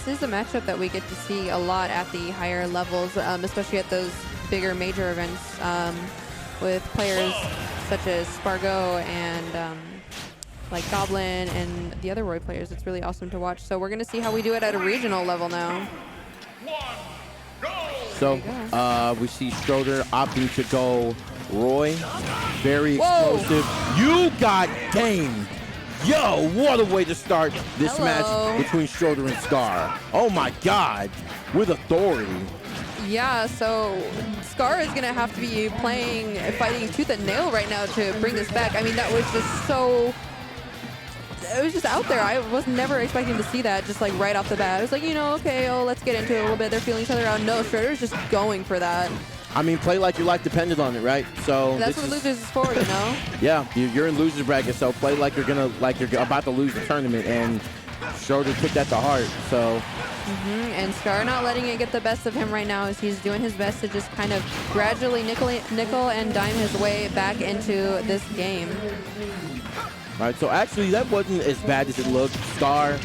this is a matchup that we get to see a lot at the higher levels, especially at those bigger major events with players such as Spargo and like Goblin and the other Roy players. It's really awesome to watch. So we're going to see how we do it at a regional level now. So we see Stroder opting to go Roy. Very explosive. You got gamed. Yo, what a way to start this match between Stroder and Skar. Oh my God, with authority. Yeah, so Skar is going to have to be fighting tooth and nail right now to bring this back. I mean, that was just so... It was just out there. I was never expecting to see that just like right off the bat. I was like, you know, okay, let's get into it a little bit. They're feeling each other out. No, Stroder's just going for that. I mean, play like your life depended on it, right? So that's what losers is for, you know? Yeah, you're in losers bracket, so play like you're about to lose the tournament, and Stroder took that to heart. So. And Skar not letting it get the best of him right now as he's doing his best to just kind of gradually nickel and dime his way back into this game. All right, so actually that wasn't as bad as it looked. Skar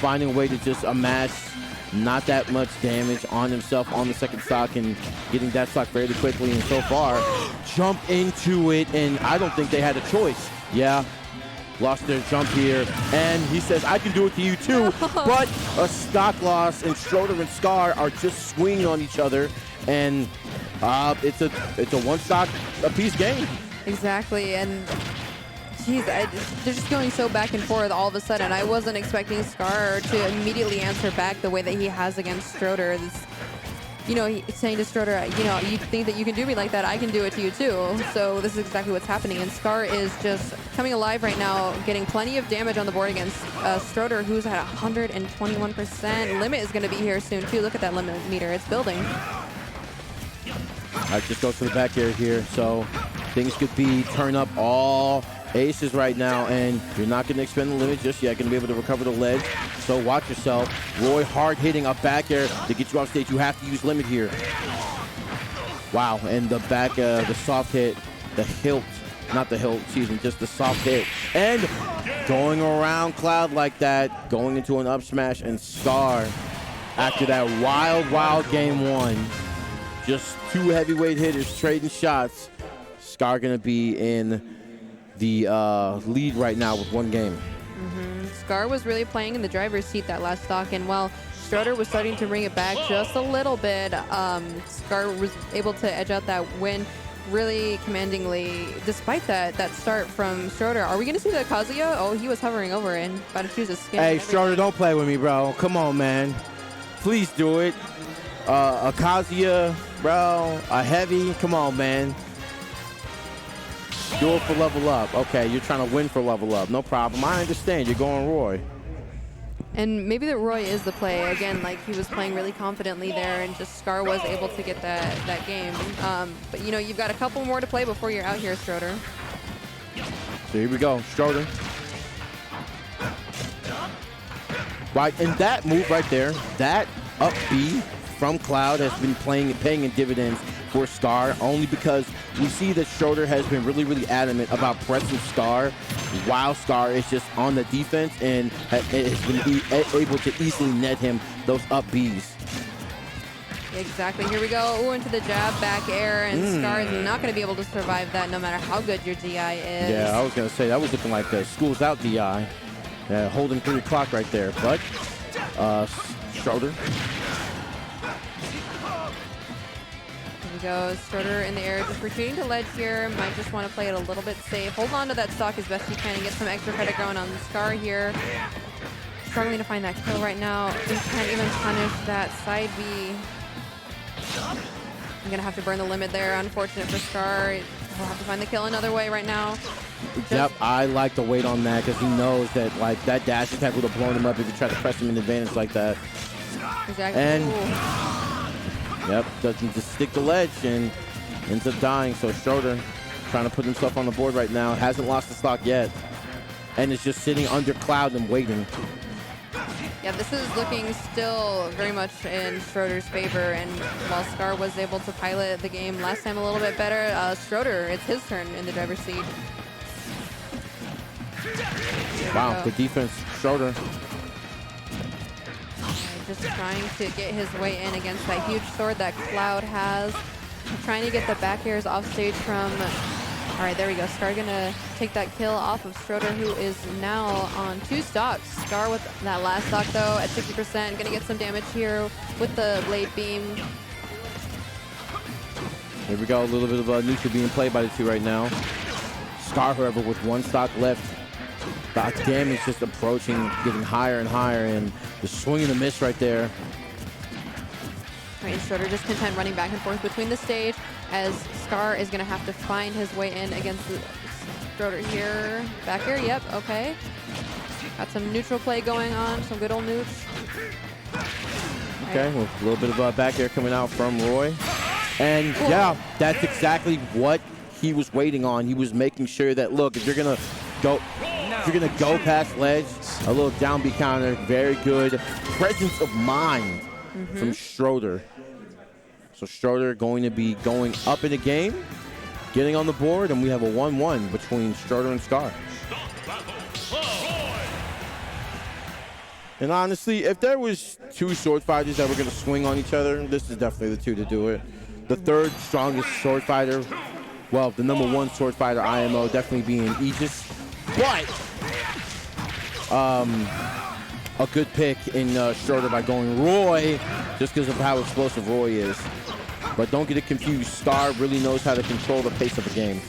finding a way to just amass not that much damage on himself on the second stock and getting that stock fairly quickly. And so far, jump into it, and I don't think they had a choice. Yeah, lost their jump here, and he says, I can do it to you too, but a stock loss, and Stroder and Skar are just swinging on each other, and it's a one stock apiece game. Exactly, and geez, they're just going so back and forth all of a sudden. I wasn't expecting Skar to immediately answer back the way that he has against Stroder. You know, he's saying to Stroder, you know, you think that you can do me like that, I can do it to you too. So this is exactly what's happening. And Skar is just coming alive right now, getting plenty of damage on the board against Stroder, who's at 121%. Limit is going to be here soon too. Look at that limit meter. It's building. All right, just goes to the back air here. So things could be turn up all aces right now, and you're not going to expend the limit just yet. Going to be able to recover the ledge, so watch yourself. Roy hard hitting a back air to get you off stage. You have to use limit here. Wow, and the back, the soft hit, the hilt, not the hilt, excuse me, just the soft hit. And going around Cloud like that, going into an up smash, and Skar, after that wild game one, just two heavyweight hitters trading shots. Skar going to be in the lead right now with one game. Skar was really playing in the driver's seat that last stock, and while Stroder was starting to bring it back just a little bit, Skar was able to edge out that win really commandingly despite that start from Stroder. Are we going to see the Kazuya? Oh, he was hovering over and about to choose a skin. Hey, Stroder, don't play with me, bro. Come on, man. Please do it. A Kazuya, bro. A heavy. Come on, man. Do it for level up. Okay, you're trying to win for level up. No problem. I understand. You're going Roy. And maybe that Roy is the play. Again, like he was playing really confidently there, and just Skar was able to get that game. But, you know, you've got a couple more to play before you're out here, Stroder. So here we go. Stroder. Right, and that move right there, that up B from Cloud has been paying in dividends for Skar, only because we see that Stroder has been really adamant about pressing Skar while Skar is just on the defense and has been able to easily net him those up Bs. Exactly. Here we go. Ooh, into the jab, back air, and Skar is not going to be able to survive that no matter how good your DI is. Yeah, I was going to say, that was looking like a school's out DI. Holding 3 o'clock right there, but Stroder. Goes Stroder in the air, just retreating to ledge here. Might just want to play it a little bit safe. Hold on to that stock as best you can and get some extra credit going on the Skar here. Struggling to find that kill right now. We can't even punish that side B. I'm gonna have to burn the limit there. Unfortunate for Skar. We'll have to find the kill another way right now. Yep, I like to wait on that because he knows that like that dash attack would have blown him up if you try to press him in advantage like that. Exactly. And yep, doesn't just stick the ledge and ends up dying. So Stroder trying to put himself on the board right now. Hasn't lost the stock yet. And is just sitting under Cloud and waiting. Yeah, this is looking still very much in Stroder's favor. And while Skar was able to pilot the game last time a little bit better, Stroder, it's his turn in the driver's seat. Wow, good defense, Stroder. just trying to get his way in against that huge sword that Cloud has. Trying to get the back airs off stage from... All right, there we go. Skar gonna take that kill off of Stroder, who is now on 2 stocks. Skar with that last stock, though, at 60%. Gonna get some damage here with the blade beam. Here we go. A little bit of a neutral being played by the two right now. Skar, however, with 1 stock left. The damage just approaching, getting higher and higher, and the swing and the miss right there. All right, Stroder just content running back and forth between the stage as Skar is going to have to find his way in against Stroder here. Back air, yep, okay. Got some neutral play going on, some good old neuts. Okay, well, a little bit of a back air coming out from Roy. And yeah, that's exactly what he was waiting on. He was making sure that, look, if you're going to go past ledge, a little down B counter, very good presence of mind from Stroder. So Stroder going to be going up in the game, getting on the board, and we have a 1-1 between Stroder and Skar. And honestly, if there was 2 sword fighters that were going to swing on each other, this is definitely the 2 to do it. The 3rd strongest sword fighter, well, the number 1 sword fighter IMO definitely being Aegis, but a good pick in Stroder by going Roy, just because of how explosive Roy is. But don't get it confused. Skar really knows how to control the pace of the game.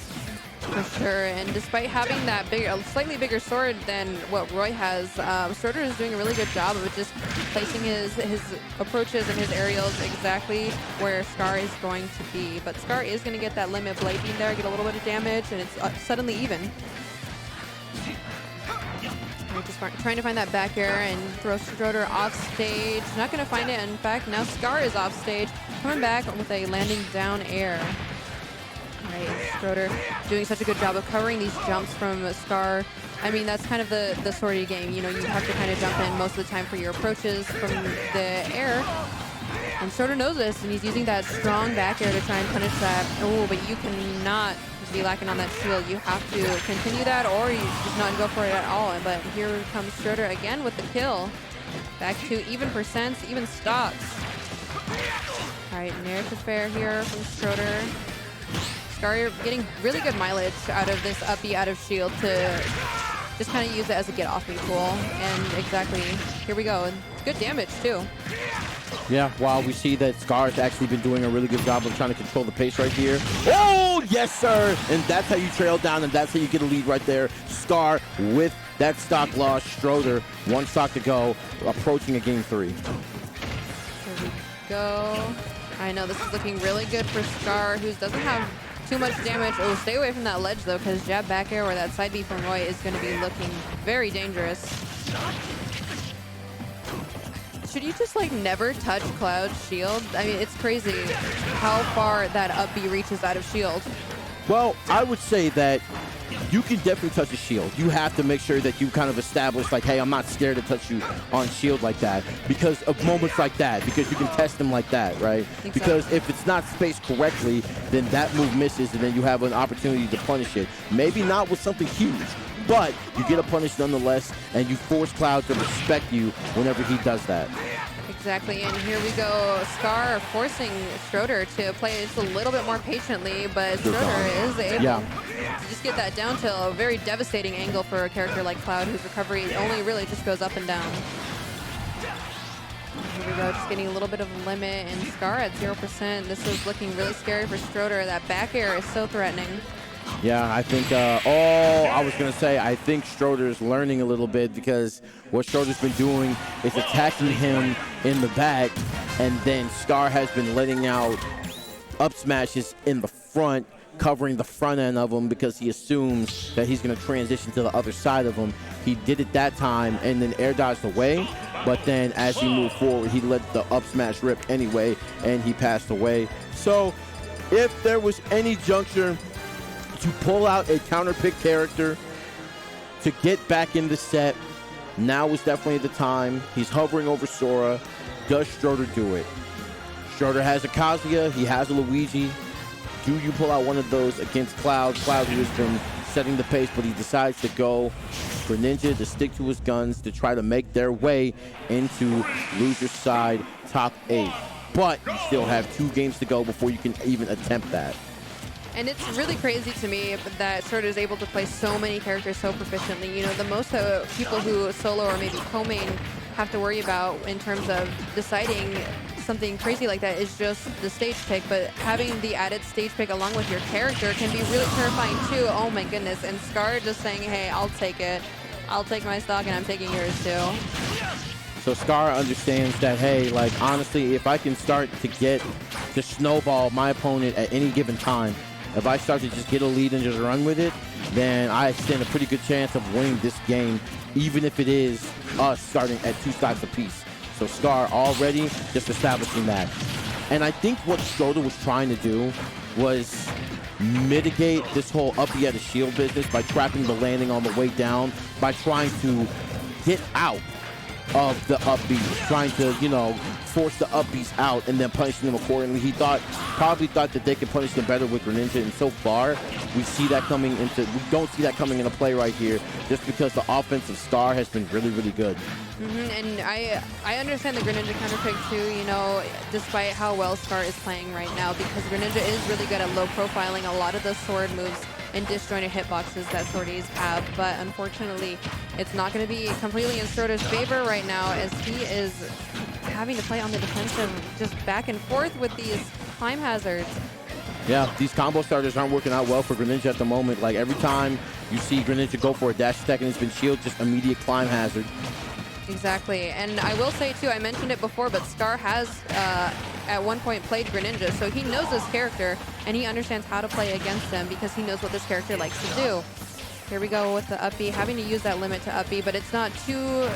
For sure, and despite having that slightly bigger sword than what Roy has, Stroder is doing a really good job of just placing his approaches and his aerials exactly where Skar is going to be. But Skar is going to get that limit blade beam there, get a little bit of damage, and it's suddenly even. We're just trying to find that back air and throw Stroder off stage. Not going to find it. In fact, now Skar is off stage, coming back with a landing down air. All right, Stroder doing such a good job of covering these jumps from Skar. I mean, that's kind of the swordy game. You know, you have to kind of jump in most of the time for your approaches from the air. And Stroder knows this, and he's using that strong back air to try and punish that. Oh, but you cannot be lacking on that shield. You have to continue that, or you just not go for it at all. But here comes Stroder again with the kill. Back to even percents, even stocks. All right, narrative fair here from Stroder. Skar getting really good mileage out of this up B out of shield to just kind of use it as a get off me tool. And exactly, here we go. And good damage too. Yeah, while we see that Skar's actually been doing a really good job of trying to control the pace right here. Oh, yes, sir. And that's how you trail down, and that's how you get a lead right there. Skar with that stock loss. Stroder, 1 stock to go, approaching a game 3. Here we go. I know this is looking really good for Skar, who doesn't have too much damage. Oh, stay away from that ledge, though, because jab back air or that side B from Roy is going to be looking very dangerous. Should you just, like, never touch Cloud's shield? I mean, it's crazy how far that up B reaches out of shield. Well, I would say that you can definitely touch a shield. You have to make sure that you kind of establish, like, hey, I'm not scared to touch you on shield like that because of moments like that, because you can test them like that, right? Because if it's not spaced correctly, then that move misses, and then you have an opportunity to punish it. Maybe not with something huge, but you get a punish nonetheless, and you force Cloud to respect you whenever he does that. Exactly, and here we go. Skar forcing Stroder to play just a little bit more patiently, but Stroder is able to just get that down to a very devastating angle for a character like Cloud, whose recovery only really just goes up and down. Here we go, just getting a little bit of limit, and Skar at 0%. This is looking really scary for Stroder. That back air is so threatening. Yeah, I think, I think Stroder's learning a little bit, because what Stroder's been doing is attacking him in the back, and then Skar has been letting out up smashes in the front, covering the front end of him because he assumes that he's going to transition to the other side of him. He did it that time and then air dodged away, but then as he moved forward, he let the up smash rip anyway, and he passed away. So if there was any juncture to pull out a counter pick character to get back in the set, now is definitely the time. He's hovering over Sora. Does Stroder do it? Stroder has a Kazuya, he has a Luigi. Do you pull out one of those against Cloud? Cloud, who has been setting the pace, but he decides to go Greninja to stick to his guns to try to make their way into loser side top 8. But you still have 2 games to go before you can even attempt that. And it's really crazy to me that Stroder is able to play so many characters so proficiently. You know, the most people who solo or maybe co-main have to worry about in terms of deciding something crazy like that is just the stage pick, but having the added stage pick along with your character can be really terrifying too. Oh my goodness. And Skar just saying, hey, I'll take it. I'll take my stock and I'm taking yours too. So Skar understands that, hey, like, honestly, if I can start to snowball my opponent at any given time, if I start to just get a lead and just run with it, then I stand a pretty good chance of winning this game, even if it is us starting at 2 stocks apiece. So Skar already just establishing that. And I think what Stroder was trying to do was mitigate this whole uppy at a shield business by trapping the landing on the way down, by trying to get out of the upbeats, trying to, you know, force the upbeats out and then punishing them accordingly. He probably thought that they could punish them better with Greninja, and so far we don't see that coming into play right here, just because the offense of Skar has been really, really good. And I understand the Greninja counter pick too, you know, despite how well Skar is playing right now, because Greninja is really good at low profiling a lot of the sword moves and disjointed hitboxes that swordies have, but unfortunately it's not going to be completely in Stroder's favor right now, as he is having to play on the defensive, just back and forth with these climb hazards. Yeah, these combo starters aren't working out well for Greninja at the moment. Like, every time you see Greninja go for a dash attack and it's been shield, just immediate climb hazard. Exactly, and I will say too, I mentioned it before, but Skar has at one point played Greninja, so he knows this character and he understands how to play against him because he knows what this character likes to do. Here we go with the up B, having to use that limit to up B, but it's not too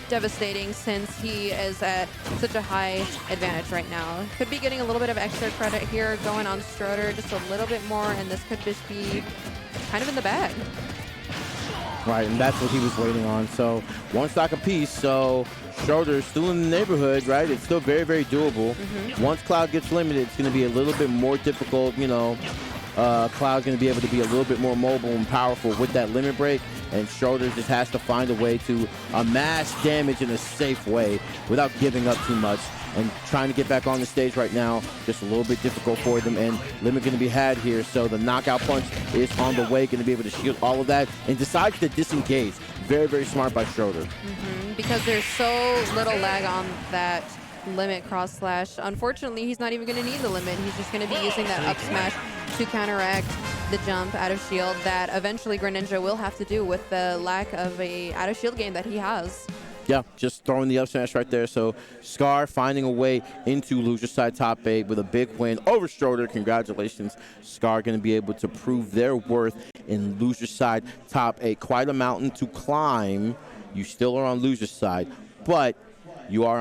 devastating since he is at such a high advantage right now. Could be getting a little bit of extra credit here going on Stroder, just a little bit more, and this could just be kind of in the bag. Right, and that's what he was waiting on. So 1 stock apiece, so Stroder's still in the neighborhood, right? It's still very, very doable. Once Cloud gets limited, it's going to be a little bit more difficult, you know. Cloud's going to be able to be a little bit more mobile and powerful with that limit break, and Stroder just has to find a way to amass damage in a safe way without giving up too much. And trying to get back on the stage right now, just a little bit difficult for them, and limit going to be had here. So the knockout punch is on the way, going to be able to shield all of that, and decides to disengage. Very, very smart by Stroder. Because there's so little lag on that limit cross slash. Unfortunately, he's not even going to need the limit. He's just going to be using that up smash to counteract the jump out of shield that eventually Greninja will have to do with the lack of a out of shield game that he has. Yeah, just throwing the up smash right there. So Skar finding a way into loser side top 8 with a big win over Stroder. Congratulations. Skar going to be able to prove their worth in loser side top 8. Quite a mountain to climb. You still are on loser side, but you are on